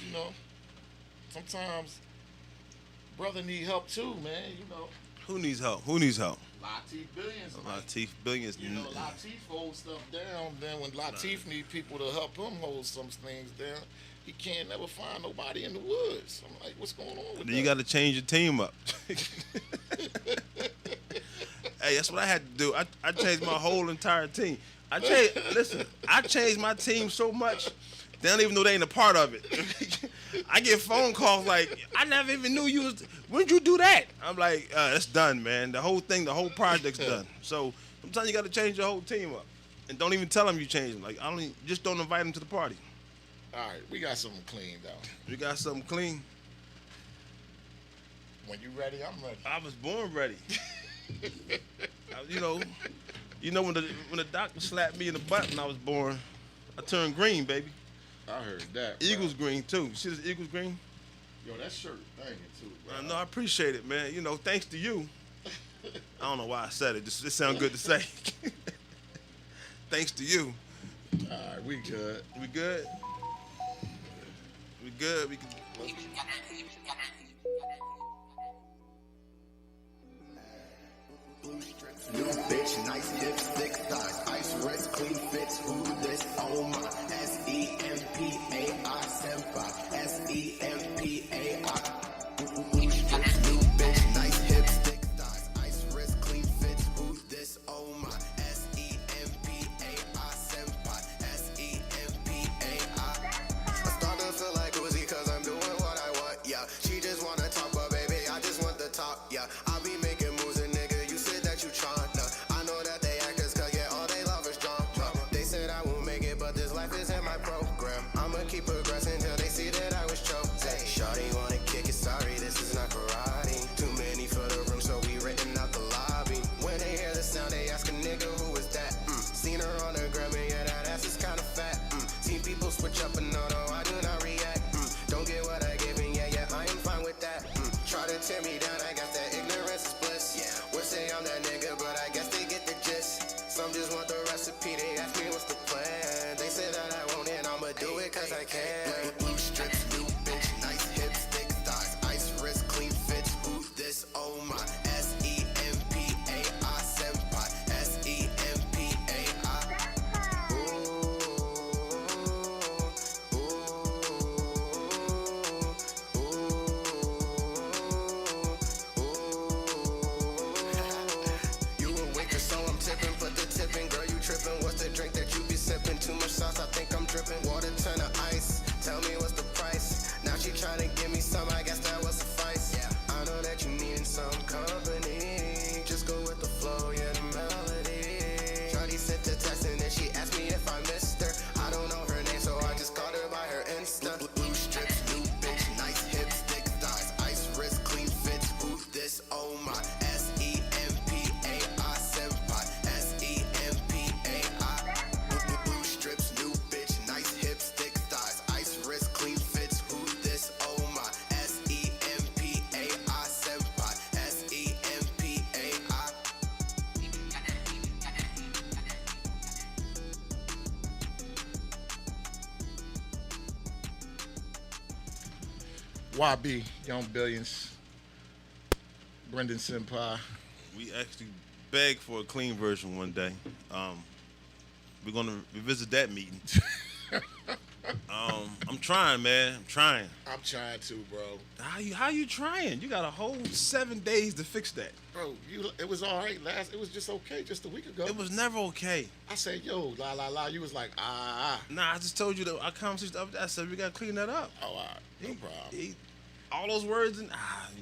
brother need help too, man. You know, who needs help? Who needs help? Lateef Billions. Lateef Billions. You know, Lateef holds stuff down. Then when Lateef need people to help him hold some things down, he can't never find nobody in the woods. I'm like, what's going on with Then that? you got to change your team up. Hey, that's what I had to do. I changed my whole entire team. I changed my team so much, they don't even know they ain't a part of it. I get phone calls like, I never even knew you was, when'd you do that? I'm like, it's done, man. The whole project's done. So sometimes you got to change your whole team up. And don't even tell them you changed them. Like, just don't invite them to the party. All right, we got something cleaned out. You got something clean? When you ready, I'm ready. I was born ready. You know when the doctor slapped me in the butt when I was born, I turned green, baby. I heard that. Eagles green too. You see this Eagles green? Yo, that shirt banging too, bro. No, I appreciate it, man. You know, thanks to you. I don't know why I said it. It sounds good to say. Thanks to you. All right, we good. We good. We good. We can. Blue strips, new bitch, nice lips, thick thighs, ice wrist, clean fits. Who this? Oh my, SEMPAI senpai, SEMPAI. Blue strips, new bitch, nice hips, thick thighs, ice wrist, clean fits. Who this? Oh my, SEMPAI senpai, SEMPAI. I start to feel like Uzi 'cause I'm doing what I want. Yeah, she just wanna talk, but baby, I just want the talk. Yeah, I be making moves and nigga, you said that you tryna. I know that they actors 'cause yeah, all they love is drama. They said I won't make it, but this life is in my program. I'ma keep progressing till they see that I was chosen. Shawty wanna kick it, sorry, this is not karate. Too many for the room, so we written out the lobby. When they hear the sound, they ask a nigga who is that. Seen her on the gram, and yeah, that ass is kinda fat. Seen people switch up, and no, I do not react. Don't get what I give, and yeah, I am fine with that. Try to tear me down, I guess that ignorance is bliss. Yeah, would say I'm that nigga, but I guess they get the gist. Some just want the recipe, they ask me what's the plan. They say that I won't, and I'ma do it 'cause I can. Blue strips, new bitch, nice hips, thick thighs, ice wrist, clean fits. Who this? Oh my, SEMPAI senpai, SEMPAI. You a waiter, so I'm tipping, put the tip in, girl, you tripping. What's the drink that you be sipping? Too much sauce, I think I'm dripping. Water turn to ice, tell me what's the price. Now she tryna give me some, I guess that will suffice. Yeah, I know that you needin' some company. Just go with the flow, yeah, the melody. Shawty sent the text and then she asked me if I missed her. I don't know her name, so I just called her by her Insta. Blue strips, new bitch, nice hips, thick thighs, ice wrist, clean fits. Who this? Oh my, SEMPAI senpai, SEMPAI. Blue strips, new bitch, nice hips, thick thighs, ice wrist, clean fits. Who this? Oh my, SEMPAI senpai, SEMPAI. YB, Young Billions, Brendan Senpai. We actually begged for a clean version one day. We're gonna revisit that meeting. I'm trying, man. I'm trying. I'm trying to, bro. How you trying? You got a whole 7 days to fix that. Bro, it was all right it was just okay just a week ago. It was never okay. I said, yo, la la la. You was like, ah. Nah, I just told you our conversation the other day. I said we gotta clean that up. Oh, all right. No problem. All those words and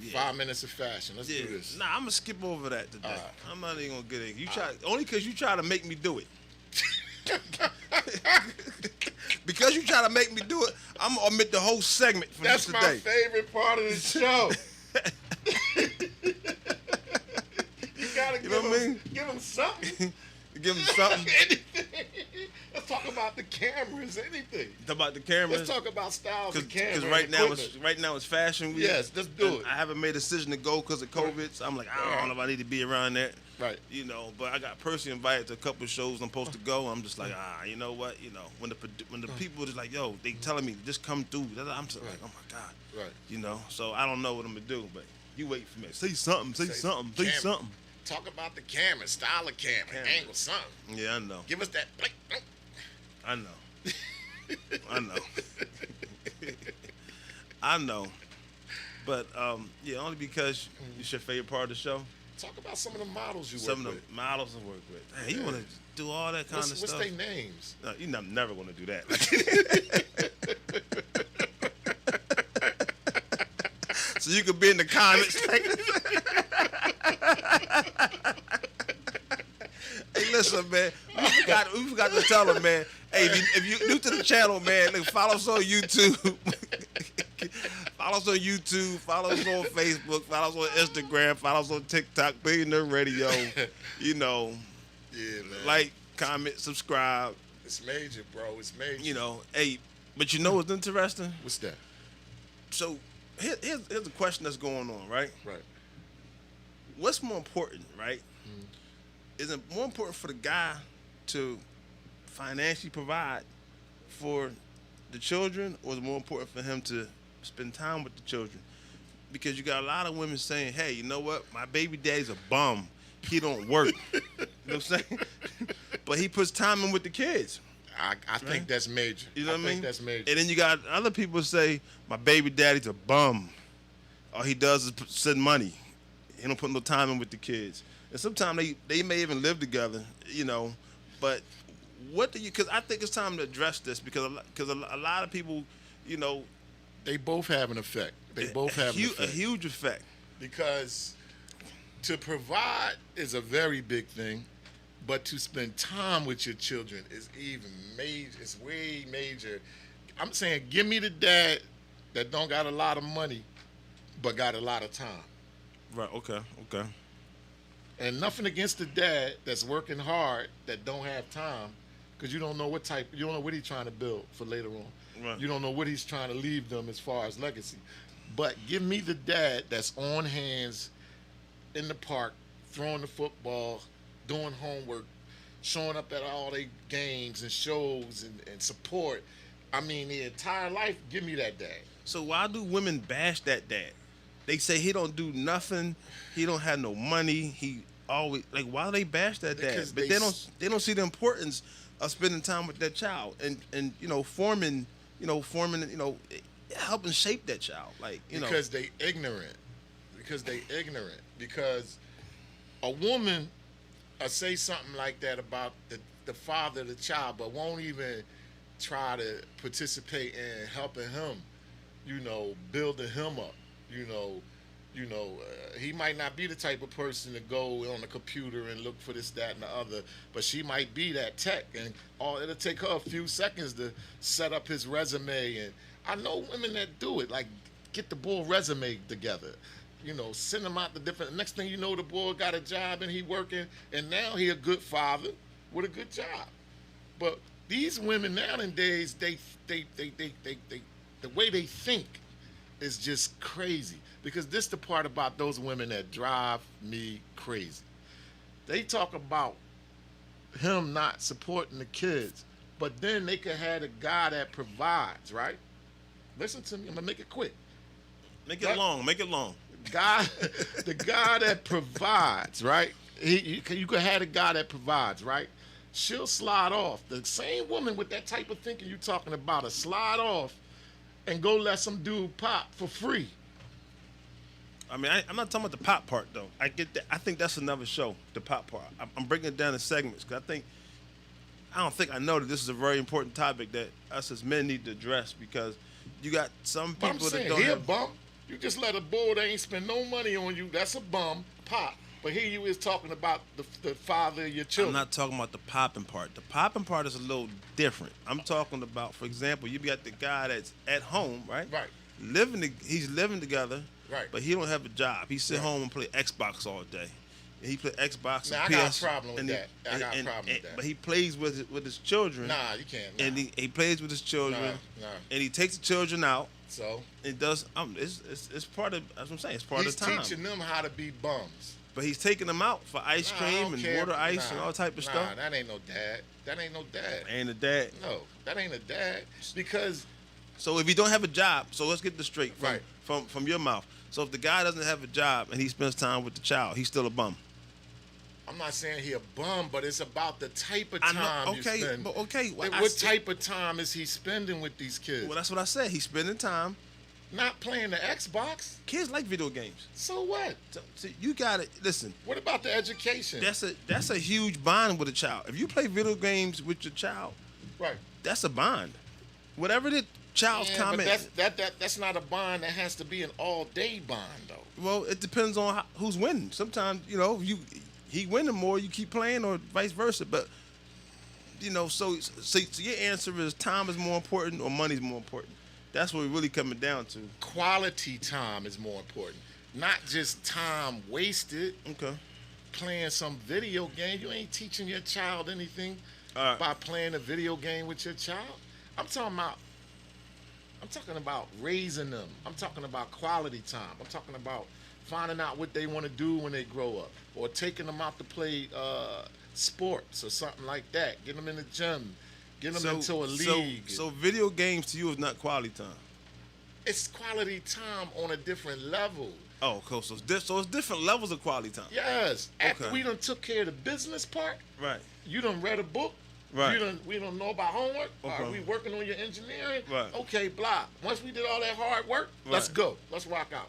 Yeah. 5 minutes of fashion. Let's do this. Nah, I'm gonna skip over that today. I'm not even gonna get it. You try only because you try to make me do it. Because you try to make me do it, I'm gonna omit the whole segment from That's today. my favorite part of the show. You gotta give him something. Give him something. Anything. Let's talk about the cameras. Anything. Talk about the cameras. Let's talk about styles of cameras. Because right now it's fashion week. Yes, let's do it. I haven't made a decision to go because of COVID, so I'm like, I don't know if I need to be around that. Right. You know, but I got personally invited to a couple of shows I'm supposed to go. I'm just like, you know what? You know, when the people are just like, yo, they telling me just come through. I'm just like, oh my God. Right. You know, so I don't know what I'm gonna do, but you wait for me. Say something. Say something. Talk about the camera, style of camera, angle, something. Yeah, I know. Give us that. I know. I know. I know. But only because it's your favorite part of the show. Talk about some of the models you work with. Some of the models I work with. Hey, you want to do all that kind of stuff? What's their names? No, you're never going to do that. So you could be in the comments. Hey, listen, man. We forgot to tell them, man. Hey, if you're new to the channel, man, follow us on YouTube. Follow us on YouTube. Follow us on Facebook. Follow us on Instagram. Follow us on TikTok. Billionnear Radio. You know. Yeah, man. Like, comment, subscribe. It's major, bro. It's major. You know, hey, but you know what's interesting? What's that? So here's a question that's going on, right? Right. What's more important, right? Is it more important for the guy to financially provide for the children, or is it more important for him to spend time with the children? Because you got a lot of women saying, hey, you know what? My baby daddy's a bum. He don't work. You know what I'm saying? But he puts time in with the kids. I think that's major. You know what I mean? I think that's major. And then you got other people say, my baby daddy's a bum. All he does is send money. He don't put no time in with the kids. And sometimes they may even live together, you know. But what do you? Because I think it's time to address this because a lot of people, you know, they both have an effect. They both have a huge effect. Because to provide is a very big thing, but to spend time with your children is even major. It's way major. I'm saying, give me the dad that don't got a lot of money, but got a lot of time. Right. Okay. And nothing against the dad that's working hard that don't have time, because you don't know what he's trying to build for later on. Right. You don't know what he's trying to leave them as far as legacy. But give me the dad that's on hands in the park, throwing the football, doing homework, showing up at all their games and shows and support. I mean, the entire life, give me that dad. So why do women bash that dad? They say he don't do nothing. He don't have no money. He always why do they bash that dad? Because But they don't see the importance of spending time with that child and forming helping shape that child. Because they ignorant. Because a woman say something like that about the father of the child, but won't even try to participate in helping him, building him up. He might not be the type of person to go on the computer and look for this, that, and the other, but she might be that tech, and it'll take her a few seconds to set up his resume. And I know women that do it, like get the boy resume together, send him out the different. Next thing you know, the boy got a job and he working, and now he a good father with a good job. But these women nowadays, they the way they think is just crazy. Because this the part about those women that drive me crazy. They talk about him not supporting the kids, but then they could have a guy that provides, right? Listen to me, I'm gonna make it quick. Make it long. The guy that provides, right? You could have a guy that provides, right? She'll slide off. The same woman with that type of thinking you talking about, a slide off and go let some dude pop for free. I mean, I'm not talking about the pop part, though. I get that. I think that's another show, the pop part. I'm breaking it down in segments because I don't think I know that this is a very important topic that us as men need to address because you got some people that don't he have... a bump. You just let a bull that ain't spend no money on you. That's a bum. Pop. But here you is talking about the father of your children. I'm not talking about the popping part. The popping part is a little different. I'm talking about, for example, you got the guy that's at home, right? Right. He's living together. Right. But he don't have a job. He sit home and play Xbox all day. And he play Xbox Now, and I PS. got a problem with that. I got a problem with that. But he plays with his children. Nah, you can't. Nah. And he plays with his children. Nah. And he takes the children out. So it does. It's part of. That's what I'm saying. It's part of the time. He's teaching them how to be bums. But he's taking them out for ice cream and water ice and all type of stuff. Nah, that ain't no dad. That ain't no dad. Ain't a dad. No, that ain't a dad. Because. So if he don't have a job, so let's get this straight from from your mouth. So if the guy doesn't have a job and he spends time with the child, he's still a bum. I'm not saying he a bum, but it's about the type of time you spend. But okay. Well, what type of time is he spending with these kids? Well, that's what I said. He's spending time. Not playing the Xbox. Kids like video games. So what? So you got to listen. What about the education? That's a huge bond with a child. If you play video games with your child, right? That's a bond. Whatever the child's comment. But that's not a bond that has to be an all-day bond, though. Well, it depends on who's winning. Sometimes he winning more, you keep playing, or vice versa. But so your answer is time is more important or money's more important. That's what we're really coming down to. Quality time is more important, not just time wasted. Okay. Playing some video game, you ain't teaching your child anything by playing a video game with your child. I'm talking about raising them. I'm talking about quality time. I'm talking about finding out what they want to do when they grow up, or taking them out to play sports or something like that. Get them in the gym. Get them into a league. So video games to you is not quality time. It's quality time on a different level. Oh, cool. So it's different levels of quality time. Yes. After we done took care of the business part. Right. You done read a book. Right. We don't know about homework. Okay. Are we working on your engineering? Right. Okay, blah. Once we did all that hard work, let's go. Let's rock out.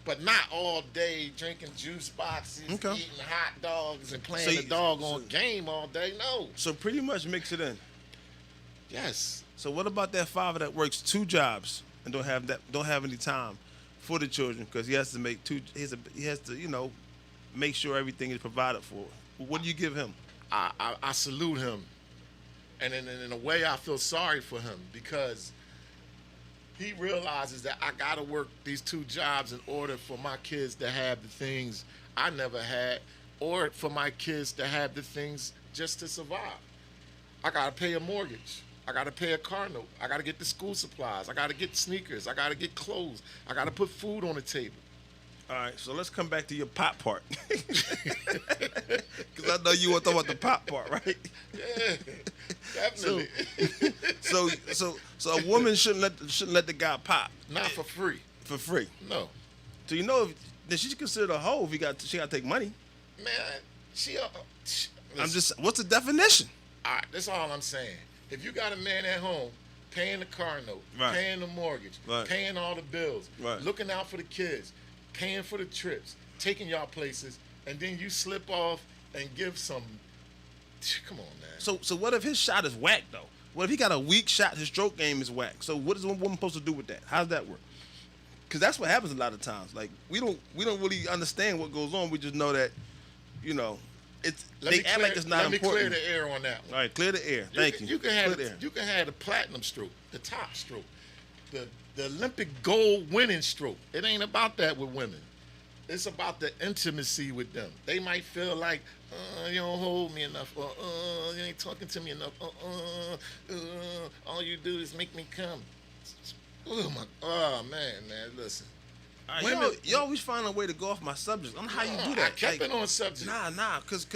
But not all day drinking juice boxes, eating hot dogs, and playing the doggone game all day. No. So pretty much mix it in. Yes. So what about that father that works 2 jobs and don't have any time for the children because he has to make he has to make sure everything is provided for. What do you give him? I salute him, and in a way I feel sorry for him because he realizes that I gotta work these 2 jobs in order for my kids to have the things I never had, or for my kids to have the things just to survive. I gotta pay a mortgage. I gotta pay a car note. I gotta get the school supplies. I gotta get sneakers. I gotta get clothes. I gotta put food on the table. All right, so let's come back to your pop part. Because I know you want to talk about the pop part, right? Yeah, definitely. So a woman shouldn't let the guy pop. Not for free. For free. No. So then she's considered a hoe if she got to take money. Man, what's the definition? All right, that's all I'm saying. If you got a man at home paying the car note, paying the mortgage, paying all the bills, looking out for the kids, paying for the trips, taking y'all places, and then you slip off and give some. Come on, man. So what if his shot is whack though? What if he got a weak shot? His stroke game is whack. So what is one woman supposed to do with that? How does that work? Because that's what happens a lot of times. Like we don't really understand what goes on. We just know that, they act like it's not important. Let me clear the air on that one. All right, clear the air. Thank you. You can have the platinum stroke, the top stroke, the Olympic gold winning stroke. It ain't about that with women. It's about the intimacy with them. They might feel like, you don't hold me enough, or you ain't talking to me enough, all you do is make me come. Oh man, listen. Right, women, you always find a way to go off my subject. I don't know how you do that. I kept it on subject. Nah, cause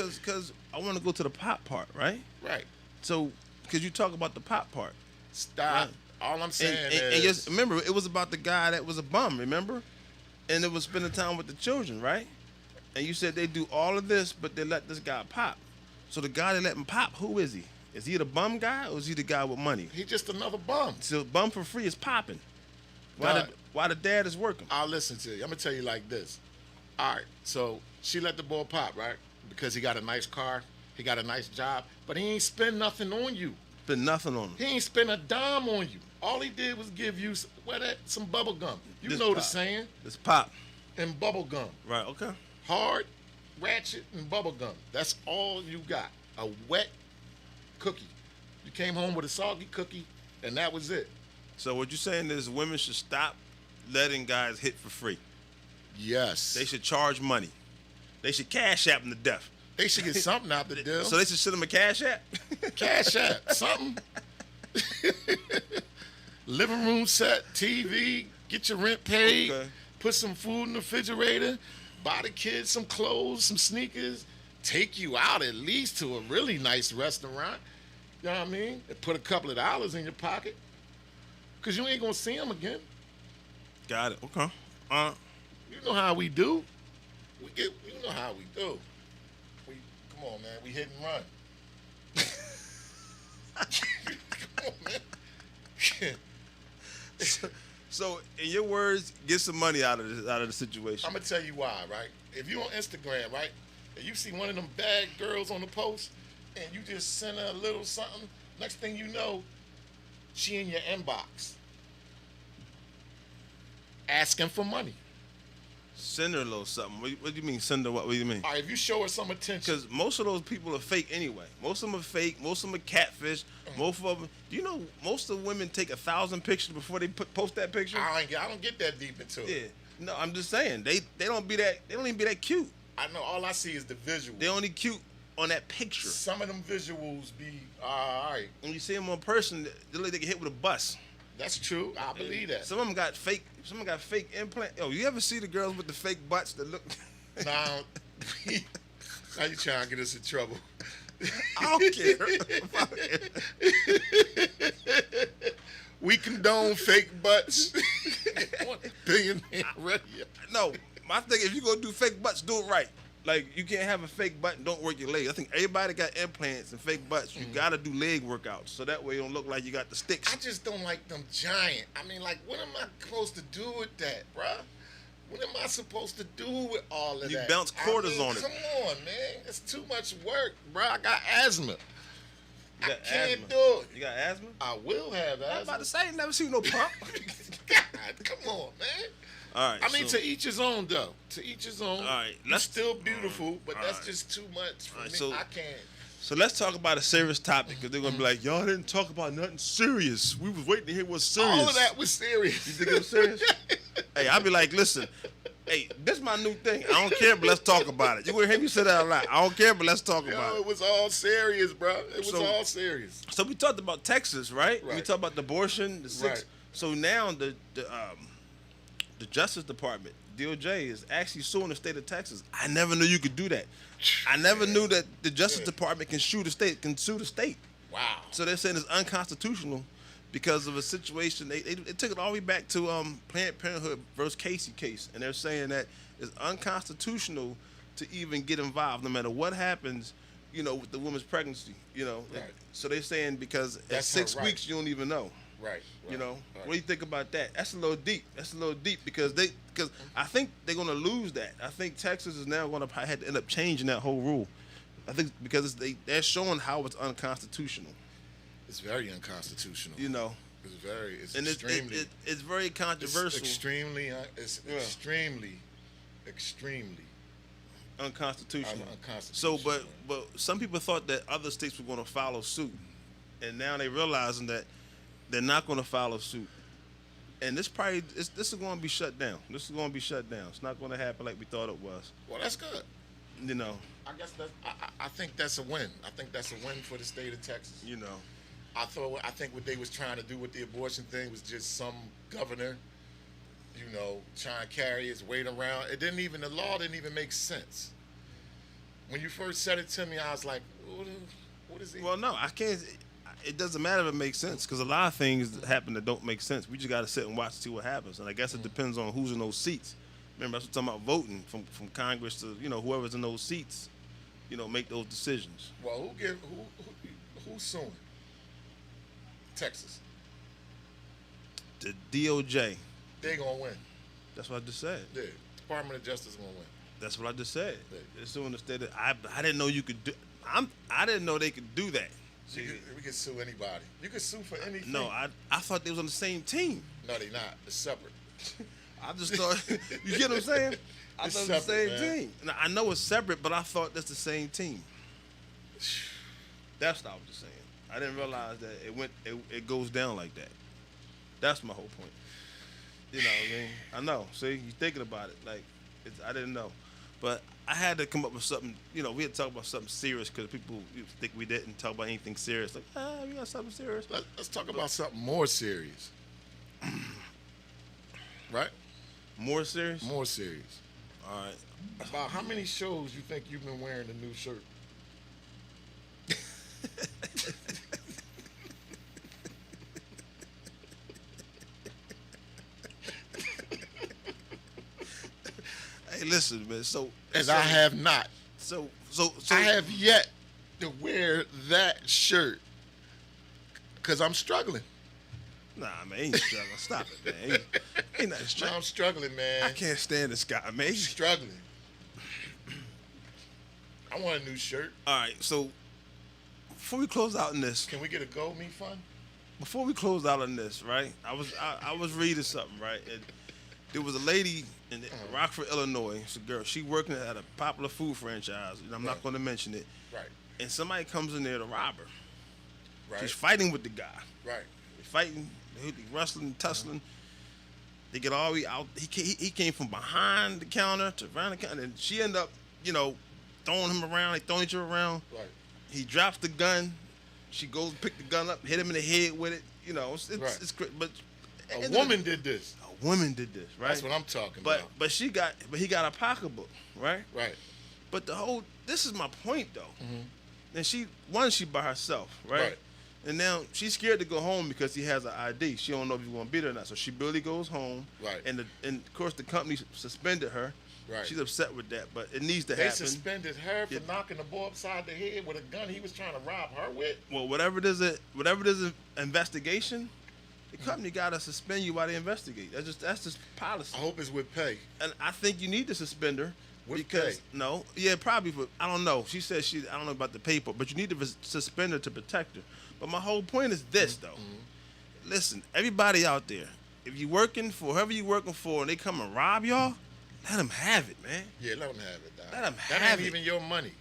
I want to go to the pop part, right? Right. So, cause you talk about the pop part. Stop. Right? All I'm saying is, and just remember, it was about the guy that was a bum. Remember, and it was spending time with the children, right? And you said they do all of this, but they let this guy pop. So the guy that let him pop, who is he? Is he the bum guy or is he the guy with money? He's just another bum. So bum for free is popping. Why the dad is working? I'll listen to you. I'm going to tell you like this. All right, so she let the boy pop, right? Because he got a nice car, he got a nice job, but he ain't spend nothing on you. Spend nothing on them. He ain't spend a dime on you. All he did was give you some bubble gum. You This know the pop. saying. This pop. And bubble gum. Right, okay. Hard, ratchet, and bubble gum. That's all you got. A wet cookie. You came home with a soggy cookie, and that was it. So what you're saying is women should stop letting guys hit for free. Yes. They should charge money. They should cash app them to death. They should get something out the deal. So they should send them a cash app? Cash app, something. Living room set, TV, get your rent paid, Okay. put some food in the refrigerator, buy the kids some clothes, some sneakers, take you out at least to a really nice restaurant. You know what I mean? And put a couple of dollars in your pocket. Because you ain't going to see them again. Got it. Okay. You know how we do. You know how we do. Come on, man. We hit and run. Come on, man. So, in your words, get some money out of the situation. I'm gonna tell you why, right? If you on Instagram, right, and you see one of them bad girls on the post, and you just send her a little something, next thing you know, she in your inbox asking for money. Send her a little something. What do you mean send her what? What do you mean? All right, if you show her some attention, Because most of those people are fake anyway. Most of them are fake. Most of them are catfish. Most of them. Do you know most of the women take 1,000 pictures before they post that picture? I don't get that deep into it. Yeah. No, I'm just saying they don't even be that cute. I know all I see is the visual. They only cute on that picture. Some of them visuals be all right. When you see them on person, they look like they get hit with a bus. That's true. I believe that. Some of them got fake. Some of them got fake implant. Oh, you ever see the girls with the fake butts that look? Now, now you trying to get us in trouble. I don't care. We condone fake butts on Billionear Radio. No, my thing, if you gonna do fake butts, do it right. Like, you can't have a fake butt and don't work your legs. I think everybody got implants and fake butts. You gotta do leg workouts so that way you don't look like you got the sticks. I just don't like them giant. I mean, like, what am I supposed to do with that, bruh? What am I supposed to do with all of You that? bounce quarters on it. Come on, man. It's too much work, bruh. I got asthma. You got I can't asthma? do it. You got asthma? I will have I'm about asthma. to say, I ain't never seen no pump. God, come on, man. All right. I mean, so, to each his own, though. To each his own. All right, You're let's- still beautiful, but all that's right. just too much for All right, me. so- I can't. So let's talk about a serious topic because they're gonna be like, y'all didn't talk about nothing serious. We was waiting to hear what's serious. All of that was serious. You think it was serious? Hey, I'll be like, listen, hey, this is my new thing. I don't care, but let's talk about it. You gonna hear me say that a lot. I don't care, but let's talk about Yo, it. it was all serious, bro. It was So- all serious. So we talked about Texas, right? We Right. talked about the abortion, the six. Right. So now the Justice Department, DOJ, is actually suing the state of Texas. I never knew you could do that. I never knew that the Justice Department can sue the state. Wow. So they're saying it's unconstitutional because of a situation. They took it all the way back to Planned Parenthood versus Casey case, and they're saying that it's unconstitutional to even get involved, no matter what happens, with the woman's pregnancy. Right. So they're saying because at That's her 6 right. weeks you don't even know. Right. What right. do you think about that? That's a little deep. Because I think they're gonna lose that. I think Texas is now gonna have to end up changing that whole rule. I think because they're showing how it's unconstitutional. It's very unconstitutional. It's And extremely. it's very controversial. It's extremely. It's Yeah. extremely unconstitutional. unconstitutional. So, but some people thought that other states were going to follow suit, and now they're realizing that they're not going to follow suit. And this is going to be shut down. This is going to be shut down. It's not going to happen like we thought it was. Well, that's good. I guess I think that's a win. I think that's a win for the state of Texas. I think what they was trying to do with the abortion thing was just some governor, trying to carry his weight around. The law didn't even make sense. When you first said it to me, I was like, what is it? Well, no, I can't. It doesn't matter if it makes sense because a lot of things happen that don't make sense. We just got to sit and watch and see what happens. And I guess it depends on who's in those seats. Remember, that's what I'm talking about voting from Congress to, whoever's in those seats, make those decisions. Well, who's suing? Texas. The DOJ. They gonna win. That's what I just said. Yeah. Department of Justice gonna win. That's what I just said. Yeah. They're suing the state. I didn't know you could do. I didn't know they could do that. We can sue anybody. You can sue for anything. No, I thought they was on the same team. No, they not. It's separate. I just thought, you get what I'm saying? I It's thought it was the same separate, man. team. Now, I know it's separate, but I thought that's the same team. That's what I was just saying. I didn't realize that it goes down like that. That's my whole point. You know what I mean? I know. See, you're thinking about it. Like, I didn't know. But I had to come up with something. You know, we had to talk about something serious because people think we didn't talk about anything serious. Like, we got something serious. Let's talk about something more serious. Right? More serious? More serious. All right. About how many shows you think you've been wearing the new shirt? Hey, listen, man. I have not. So I have yet to wear that shirt because I'm struggling. Nah, man, ain't struggling. Stop it, man. Ain't nothing No, struggling. I'm struggling, man. I can't stand this guy, man. Struggling. I want a new shirt. All right, so before we close out on this, Can we get a Go Me Fund? before we close out on this, right? I was reading something, right? And there was a lady in Rockford, Illinois. It's a girl. She working at a popular food franchise, and I'm not going to mention it. Right. And somebody comes in there to rob her. Right. She's fighting with the guy. Right. They fighting, they wrestling, tussling. They get all the way out. He came from behind the counter to around the counter, and she ended up, throwing him around. They throwing each other around. Right. He drops the gun. She goes to pick the gun up, hit him in the head with it. It's great. But A woman did this. a woman did this, right? That's what I'm talking But about. but he got a pocketbook, right? Right. But this is my point though. Mm-hmm. And she by herself, right? Right. And now she's scared to go home because he has an ID. She don't know if he's gonna beat her or not. So she barely goes home. Right. And of course the company suspended her. Right. She's upset with that, but it needs to They happen. suspended her for Yeah. knocking the boy upside the head with a gun he was trying to rob her with. Well, whatever it is an investigation, the company gotta suspend you while they investigate. That's just policy. I hope it's with pay. And I think you need to suspend her With because pay. probably. But I don't know. She said I don't know about the paper, but you need to suspend her to protect her. But my whole point is this though. Listen, everybody out there, if you working for whoever you working for, and they come and rob y'all, let them have it, man. Yeah, let them have it, dog. Let them That have ain't it. even your money.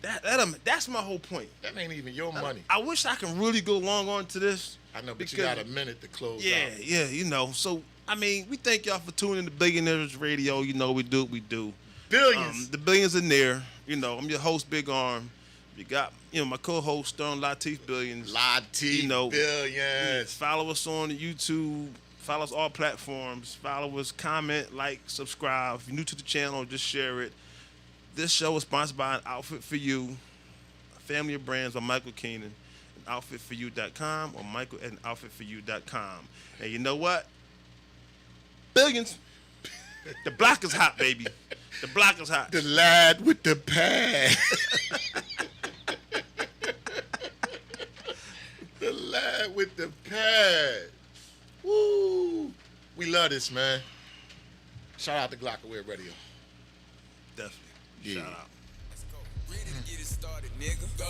That's my whole point. That ain't even your money. I wish I can really go long on to this. I know, but because you got a minute to close Yeah, out. yeah, So I mean, we thank y'all for tuning in to Billionaire Radio. We do what we do. Billions. The billions in there. I'm your host, Big Arm. You got, my co-host, Lateef Billions. Lateef Billions. Follow us on YouTube. Follow us all platforms. Follow us, comment, like, subscribe. If you're new to the channel, just share it. This show is sponsored by An Outfit For You, a family of brands by Michael Keenan, anoutfitforyou.com or Michael at anoutfitforyou.com. And you know what? Billions. The block is hot, baby. The block is hot. The lad with the pad. The lad with the pad. Woo. We love this, man. Shout out to Glocawear Radio. Definitely. Yeah. Shout out. Ready to get it started, nigga. Go.